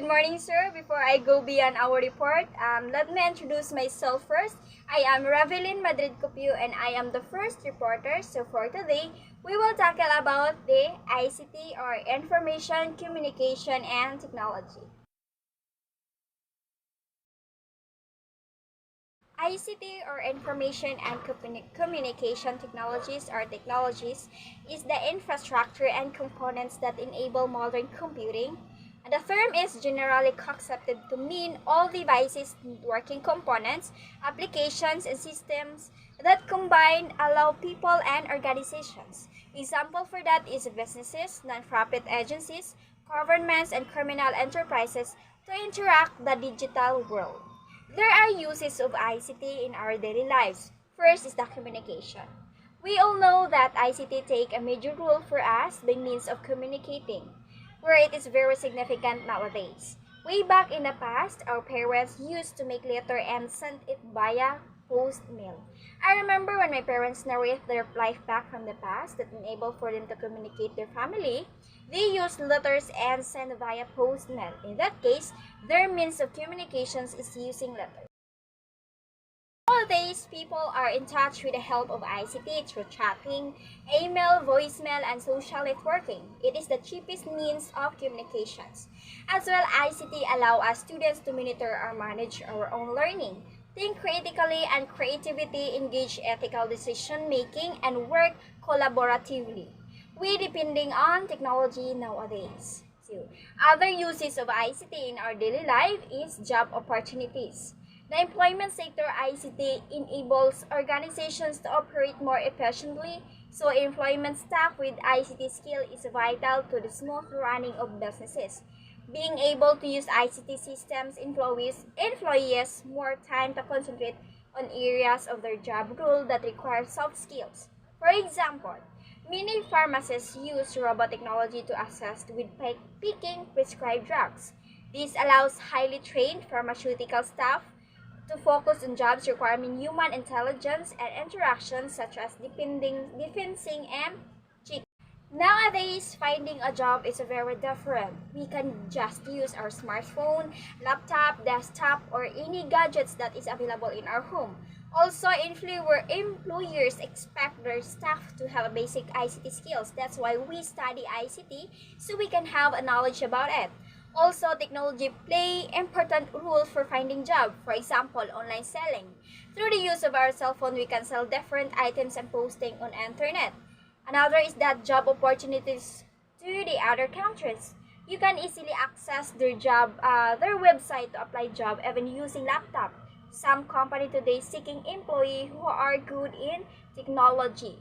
Good morning, sir. Before I go beyond our report, let me introduce myself first. I am Ravelin Madrid Copio and I am the first reporter. So for today, we will tackle about the ICT or Information, Communication, and Technology. ICT or Information and Communication Technologies or technologies is the infrastructure and components that enable modern computing. And the term is generally accepted to mean all devices, working components, applications, and systems that combine allow people and organizations. Example for that is businesses, non-profit agencies, governments, and criminal enterprises to interact the digital world. There are uses of ICT in our daily lives. First is the communication. We all know that ICT take a major role for us by means of communicating, where it is very significant nowadays. Way back in the past, our parents used to make letter and send it via post mail. I remember when my parents narrate their life back from the past that enabled for them to communicate their family, they used letters and send via post mail. In that case, their means of communications is using letters. Nowadays, people are in touch with the help of ICT through chatting, email, voicemail, and social networking. It is the cheapest means of communications. As well, ICT allow us students to monitor or manage our own learning, think critically and creativity, engage ethical decision making, and work collaboratively. We depending on technology nowadays. So, other uses of ICT in our daily life is job opportunities. The employment sector ICT enables organizations to operate more efficiently, so employment staff with ICT skill is vital to the smooth running of businesses. Being able to use ICT systems employees more time to concentrate on areas of their job role that require soft skills. For example, many pharmacists use robot technology to assist with picking prescribed drugs. This allows highly trained pharmaceutical staff to focus on jobs requiring human intelligence and interactions such as defending and cheating. Nowadays, finding a job is very different. We can just use our smartphone, laptop, desktop, or any gadgets that is available in our home. Also, employers expect their staff to have basic ICT skills. That's why we study ICT so we can have a knowledge about it. Also, technology play important role for finding job. For example, online selling. Through the use of our cell phone, we can sell different items and posting on internet. Another is that job opportunities to the other countries. You can easily access their website to apply job even using laptop. Some company today seeking employee who are good in technology.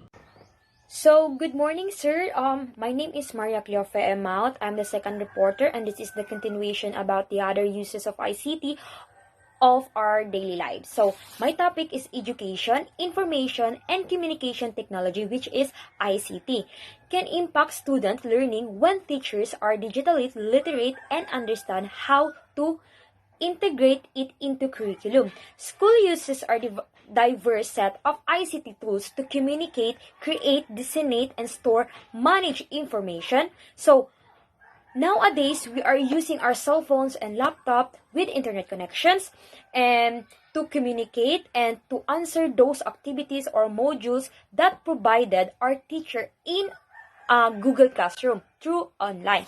So, good morning, sir. My name is Maria Cleofe Maut. I'm the second reporter, and this is the continuation about the other uses of ICT of our daily lives. So, my topic is education, information, and communication technology, which is ICT, can impact student learning when teachers are digitally literate and understand how to integrate it into curriculum. School uses our diverse set of ICT tools to communicate, create, disseminate, and store, manage information. So, nowadays, we are using our cell phones and laptop with internet connections and to communicate and to answer those activities or modules that provided our teacher in Google Classroom through online.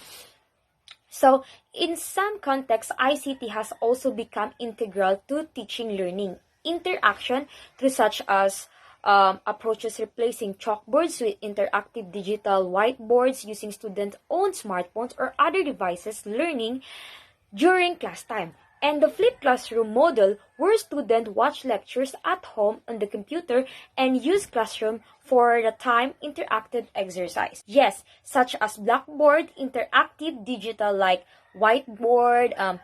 So, in some contexts, ICT has also become integral to teaching learning interaction through such as approaches replacing chalkboards with interactive digital whiteboards using students' own smartphones or other devices learning during class time. And the flipped classroom model where students watch lectures at home on the computer and use classroom for the time interactive exercise. Yes, such as Blackboard, interactive digital like whiteboard,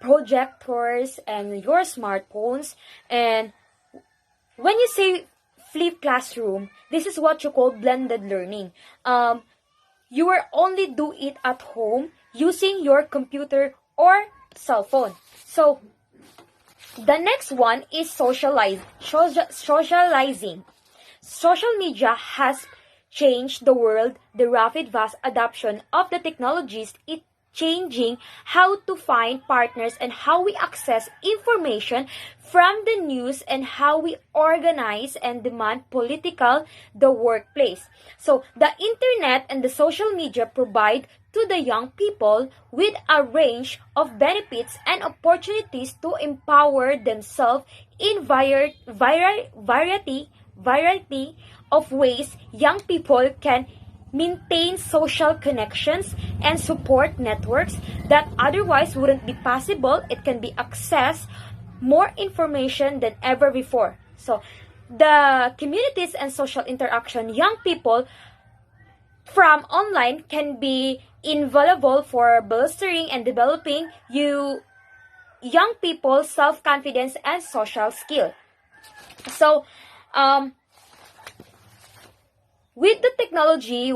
projectors, and your smartphones. And when you say flipped classroom, this is what you call blended learning. You will only do it at home using your computer or cell phone. So, the next one is socializing. Social media has changed the world. The rapid vast adoption of the technologies it changing how to find partners and how we access information from the news and how we organize and demand political the workplace. So the internet and the social media provide to the young people with a range of benefits and opportunities to empower themselves in variety of ways. Young people can maintain social connections and support networks that otherwise wouldn't be possible. It can be accessed more information than ever before. So the communities and social interaction young people from online can be invaluable for bolstering and developing young people's self-confidence and social skill. So with the technology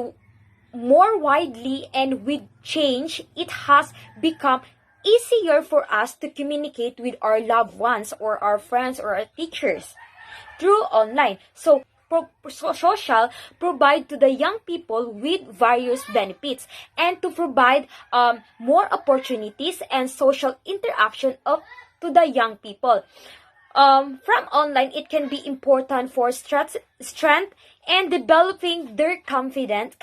more widely and with change, it has become easier for us to communicate with our loved ones or our friends or our teachers through online. So social provide to the young people with various benefits and to provide more opportunities and social interaction to the young people. From online, it can be important for strength and developing their confidence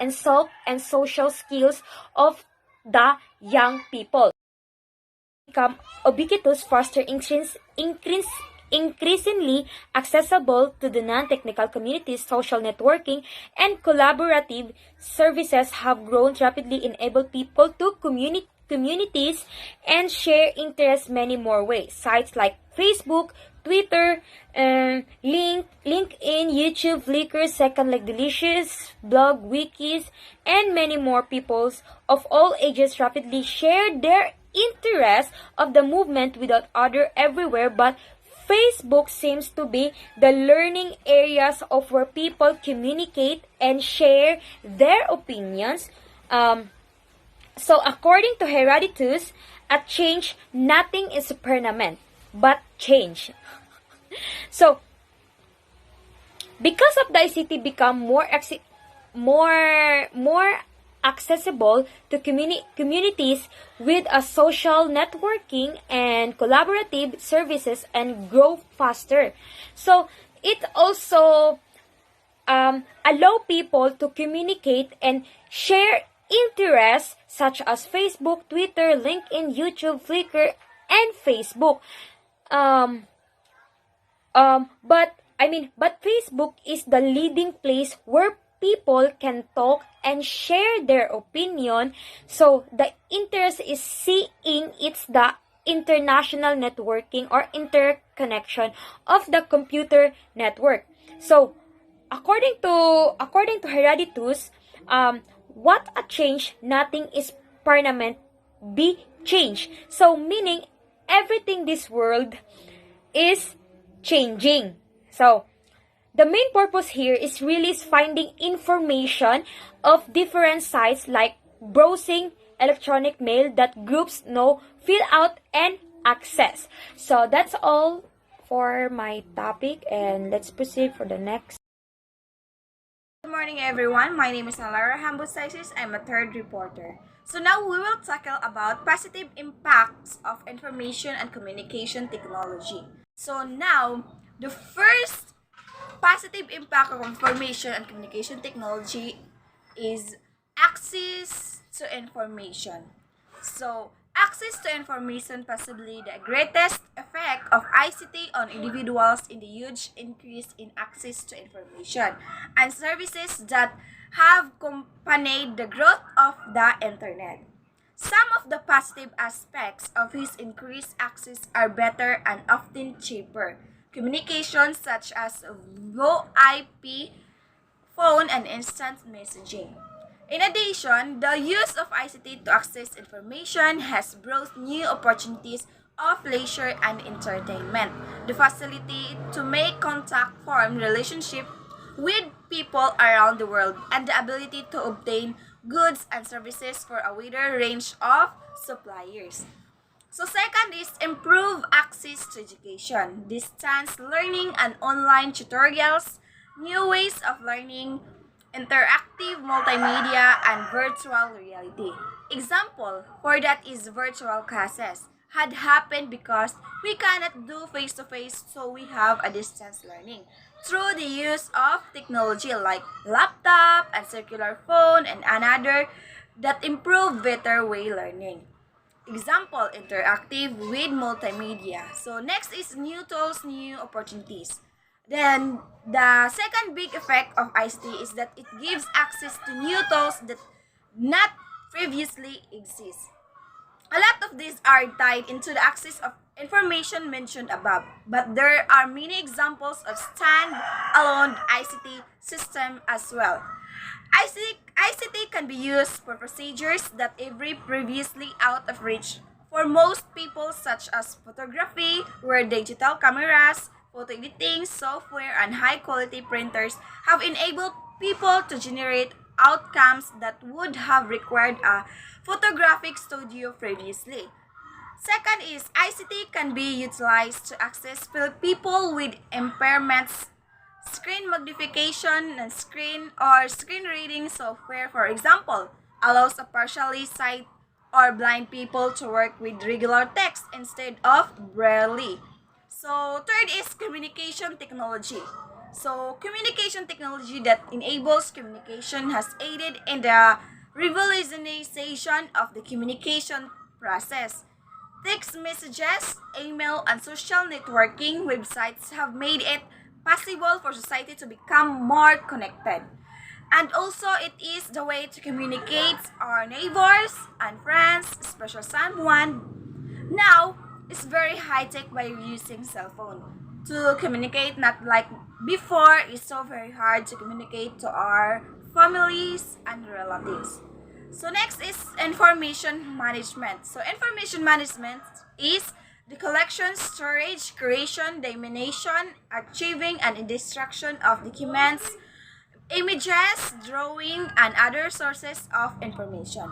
and self and social skills of the young people. Become ubiquitous, faster, increasingly accessible to the non-technical communities. Social networking and collaborative services have grown rapidly, enable people to communities and share interests many more ways. Sites like Facebook, Twitter, LinkedIn, YouTube, Flickr, Second Like Delicious, blog, wikis, and many more peoples of all ages rapidly share their interest of the movement without other everywhere, but Facebook seems to be the learning areas of where people communicate and share their opinions. So according to Herodotus, a change, nothing is permanent, but change. So, because of the ICT become more accessible to communities with a social networking and collaborative services and grow faster. So, it also allow people to communicate and share interests such as Facebook, Twitter, LinkedIn, YouTube, Flickr, and Facebook. But Facebook is the leading place where people can talk and share their opinion. So the interest is seeing it's the international networking or interconnection of the computer network. So according to Herodotus, what a change, nothing is permanent, be change. So meaning everything this world is changing. So the main purpose here is really finding information of different sites like browsing electronic mail that groups know, fill out, and access. So that's all for my topic, and let's proceed for the next. Good morning, everyone. My name is Alara Hambosaisis. I'm a third reporter. So now we will tackle about positive impacts of information and communication technology. So now, the first positive impact of information and communication technology is access to information. So, access to information possibly the greatest effect of ICT on individuals in the huge increase in access to information and services that have accompanied the growth of the internet. Some of the positive aspects of his increased access are better and often cheaper communications such as VoIP, phone, and instant messaging. In addition, the use of ICT to access information has brought new opportunities of leisure and entertainment, the facility to make contact, form relationship with people around the world, and the ability to obtain goods and services for a wider range of suppliers. So second is improve access to education, distance learning and online tutorials, new ways of learning interactive multimedia, and virtual reality. Example for that is virtual classes had happened because we cannot do face-to-face, so we have a distance learning through the use of technology like laptop and circular phone and another that improve better way learning. Example, interactive with multimedia. So next is new tools, new opportunities. Then the second big effect of ICT is that it gives access to new tools that not previously exist. A lot of these are tied into the access of information mentioned above, but there are many examples of stand-alone ICT system as well. ICT can be used for procedures that every previously out of reach for most people such as photography, where digital cameras, photo editing software, and high-quality printers have enabled people to generate outcomes that would have required a photographic studio previously. Second is ICT can be utilized to access people with impairments. Screen magnification and screen reading software, for example, allows a partially sight or blind people to work with regular text instead of braille. So third is communication technology. So communication technology that enables communication has aided in the revolutionization of the communication process. Text messages, email, and social networking websites have made it possible for society to become more connected. And also, it is the way to communicate our neighbors and friends, especially someone. Now, it's very high-tech by using cell phone to communicate, not like before. It's so very hard to communicate to our families and relatives. So next is information management. So information management is the collection, storage, creation, dissemination, archiving, and destruction of documents, images, drawing, and other sources of information.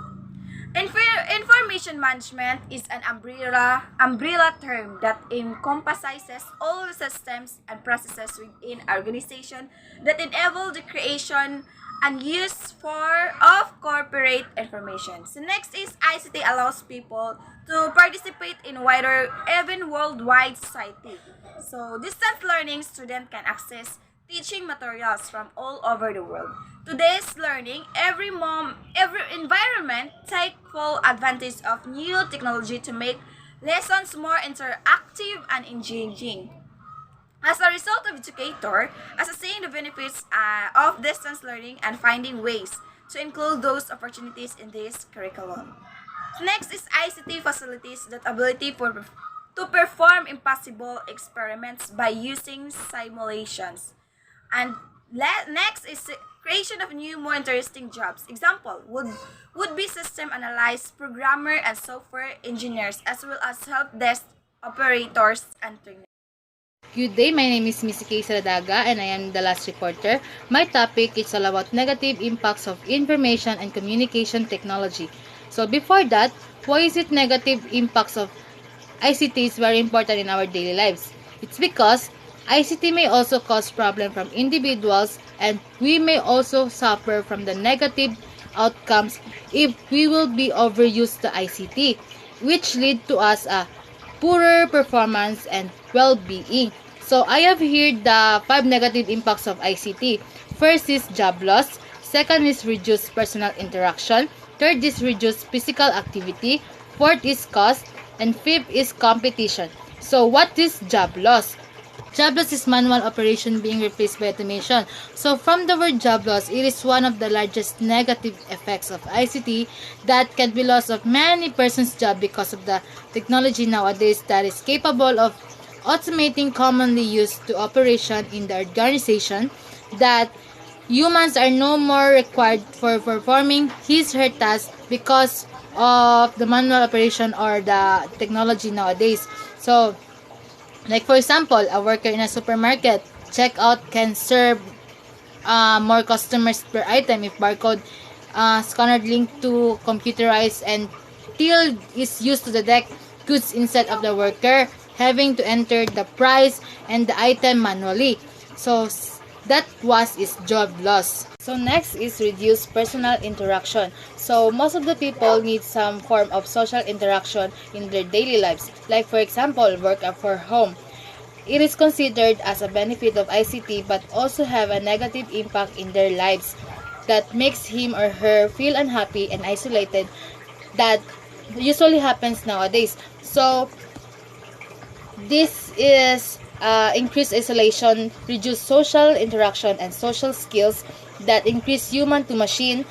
Information management is an umbrella term that encompasses all the systems and processes within an organization that enable the creation and use of corporate information. So next is ICT allows people to participate in wider, even worldwide society. So distance learning student can access teaching materials from all over the world. Today's learning, every environment take full advantage of new technology to make lessons more interactive and engaging. As a result of educator, assessing the benefits of distance learning and finding ways to include those opportunities in this curriculum. Next is ICT facilities that ability to perform impossible experiments by using simulations. And next is creation of new, more interesting jobs. Example would be system analysts, programmer, and software engineers, as well as help desk operators and trainers. Good day, my name is Missy Kay Saladaga and I am the last reporter. My topic is all about negative impacts of information and communication technology. So before that, why is it negative impacts of ICT is very important in our daily lives? It's because ICT may also cause problems from individuals and we may also suffer from the negative outcomes if we will be overused the ICT, which lead to us a poorer performance and well-being. So I have here the 5 negative impacts of ICT. First is job loss. Second is reduced personal interaction. Third is reduced physical activity. Fourth is cost. And fifth is competition. So what is job loss? Job loss is manual operation being replaced by automation. So from the word job loss, it is one of the largest negative effects of ICT that can be loss of many persons' job because of the technology nowadays that is capable of automating commonly used to operation in the organization, that humans are no more required for performing her task because of the manual operation or the technology nowadays. So like for example, a worker in a supermarket checkout can serve more customers per item if barcode scanner linked to computerized and till is used to detect goods instead of the worker having to enter the price and the item manually. So That was is job loss. So next is reduce personal interaction. So most of the people need some form of social interaction in their daily lives. Like for example, work for home. It is considered as a benefit of ICT but also have a negative impact in their lives that makes him or her feel unhappy and isolated. That usually happens nowadays. So this is increased isolation, reduced social interaction, and social skills that increase human to machine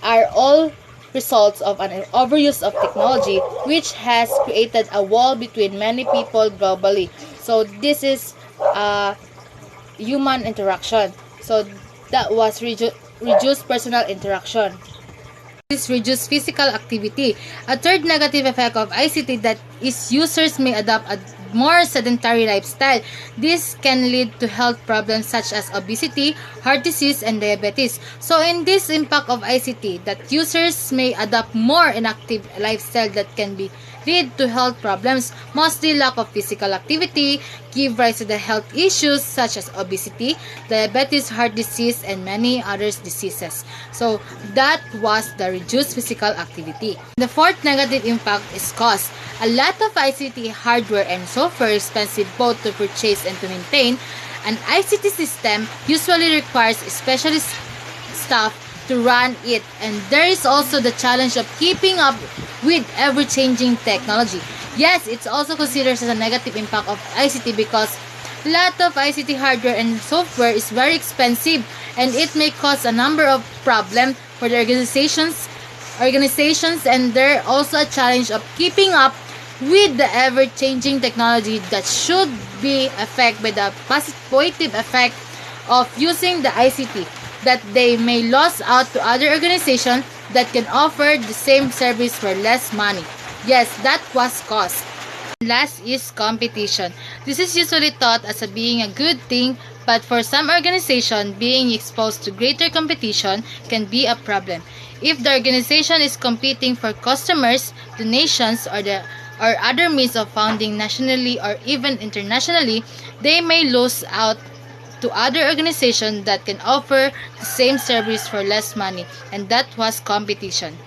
are all results of an overuse of technology, which has created a wall between many people globally. So this is human interaction. So that was reduced personal interaction. This reduced physical activity. A third negative effect of ICT that is users may adopt a more sedentary lifestyle. This can lead to health problems such as obesity, heart disease, and diabetes. So in this impact of ICT, that users may adopt more inactive lifestyle that can be lead to health problems, mostly lack of physical activity, give rise to the health issues such as obesity, diabetes, heart disease, and many other diseases. So that was the reduced physical activity. The fourth negative impact is cost. A lot of ICT hardware and software is expensive both to purchase and to maintain. An ICT system usually requires specialist staff to run it, and there is also the challenge of keeping up with ever-changing technology. Yes, it's also considered as a negative impact of ICT because a lot of ICT hardware and software is very expensive and it may cause a number of problems for the organizations, and there also a challenge of keeping up with the ever-changing technology that should be affected by the positive effect of using the ICT, that they may lose out to other organizations that can offer the same service for less money. Yes, that was cost. Last is competition. This is usually thought as being a good thing, but for some organization, being exposed to greater competition can be a problem. If the organization is competing for customers, donations, or other means of funding nationally or even internationally, they may lose out to other organizations that can offer the same service for less money, and that was competition.